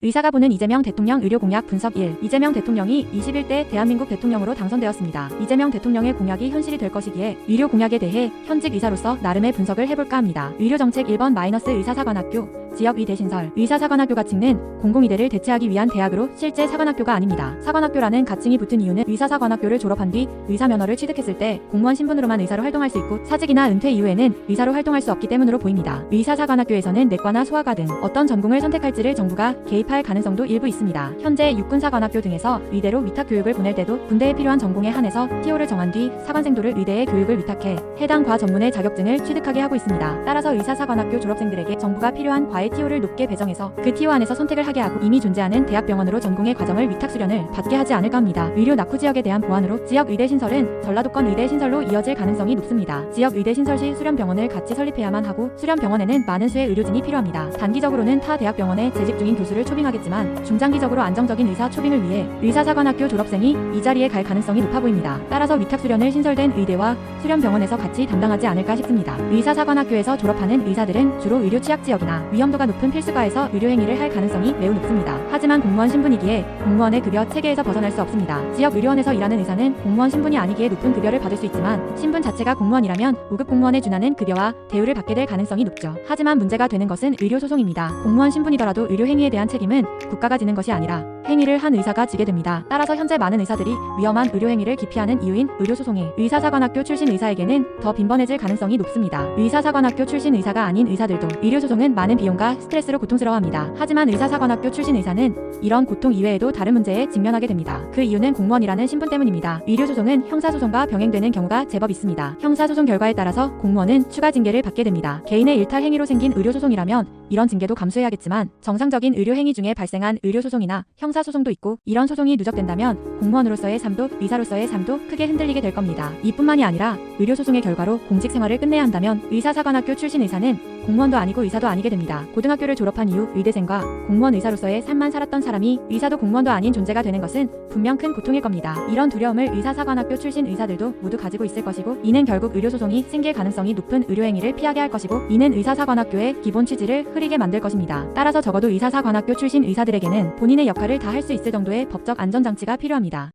의사가 보는 이재명 대통령 의료 공약 분석 1. 이재명 대통령이 21대 대한민국 대통령으로 당선되었습니다. 이재명 대통령의 공약이 현실이 될 것이기에 의료 공약에 대해 현직 의사로서 나름의 분석을 해볼까 합니다. 의료정책 1번 의사사관학교 지역 의대 신설. 의사사관학교가 찍는 공공의대를 대체하기 위한 대학으로 실제 사관학교가 아닙니다. 사관학교라는 가칭이 붙은 이유는 의사사관학교를 졸업한 뒤 의사면허를 취득했을 때 공무원 신분으로만 의사로 활동할 수 있고 사직이나 은퇴 이후에는 의사로 활동할 수 없기 때문으로 보입니다. 의사사관학교에서는 내과나 소아과 등 어떤 전공을 선택할지를 정부가 개입할 가능성도 일부 있습니다. 현재 육군사관학교 등에서 의대로 위탁교육을 보낼 때도 군대에 필요한 전공에 한해서 TO를 정한 뒤 사관생도를 의대에 교육을 위탁해 해당 과 전문의 자격증을 취득하게 하고 있습니다. 따라서 의사사관학교 졸업생들에게 정부가 필요한 과의 TO를 높게 배정해서 그 TO 안에서 선택을 하게 하고 이미 존재하는 대학병원으로 전공의 과정을 위탁 수련을 받게 하지 않을까 합니다. 의료 낙후 지역에 대한 보완으로 지역 의대 신설은 전라도권 의대 신설로 이어질 가능성이 높습니다. 지역 의대 신설 시 수련병원을 같이 설립해야만 하고 수련병원에는 많은 수의 의료진이 필요합니다. 단기적으로는 타 대학병원에 재직 중인 교수를 초빙하겠지만 중장기적으로 안정적인 의사 초빙을 위해 의사사관학교 졸업생이 이 자리에 갈 가능성이 높아 보입니다. 따라서 위탁 수련을 신설된 의대와 수련병원에서 같이 담당하지 않을까 싶습니다. 의사사관학교에서 졸업하는 의사들은 주로 의료 취약 지역이나 위험도가 높은 필수과에서 의료행위를 할 가능성이 매우 높습니다. 하지만 공무원 신분이기에 공무원의 급여 체계에서 벗어날 수 없습니다. 지역 의료원에서 일하는 의사는 공무원 신분이 아니기에 높은 급여를 받을 수 있지만 신분 자체가 공무원이라면 5급 공무원에 준하는 급여와 대우를 받게 될 가능성이 높죠. 하지만 문제가 되는 것은 의료소송입니다. 공무원 신분이더라도 의료행위에 대한 책임은 국가가 지는 것이 아니라 행위를 한 의사가 지게 됩니다. 따라서 현재 많은 의사들이 위험한 의료행위를 기피하는 이유인 의료소송이 의사사관학교 출신 의사에게는 더 빈번해질 가능성이 높습니다. 의사사관학교 출신 의사가 아닌 의사들도 의료소송은 많은 비용과 스트레스로 고통스러워합니다. 하지만 의사사관학교 출신 의사는 이런 고통 이외에도 다른 문제에 직면하게 됩니다. 그 이유는 공무원이라는 신분 때문입니다. 의료소송은 형사소송과 병행되는 경우가 제법 있습니다. 형사소송 결과에 따라서 공무원은 추가 징계를 받게 됩니다. 개인의 일탈 행위로 생긴 의료소송이라면 이런 징계도 감수해야겠지만 정상적인 의료행위 중에 발생한 의료소송이나 형사소송도 있고 이런 소송이 누적된다면 공무원으로서의 삶도 의사로서의 삶도 크게 흔들리게 될 겁니다. 이뿐만이 아니라 의료소송의 결과로 공직생활을 끝내야 한다면 의사사관학교 출신 의사는 공무원도 아니고 의사도 아니게 됩니다. 고등학교를 졸업한 이후 의대생과 공무원 의사로서의 삶만 살았던 사람이 의사도 공무원도 아닌 존재가 되는 것은 분명 큰 고통일 겁니다. 이런 두려움을 의사사관학교 출신 의사들도 모두 가지고 있을 것이고 이는 결국 의료소송이 생길 가능성이 높은 의료행위를 피하게 할 것이고 이는 의사사관학교의 기본 취지를 흐리게 만들 것입니다. 따라서 적어도 의사사관학교 출신 의사들에게는 본인의 역할을 다할 수 있을 정도의 법적 안전장치가 필요합니다.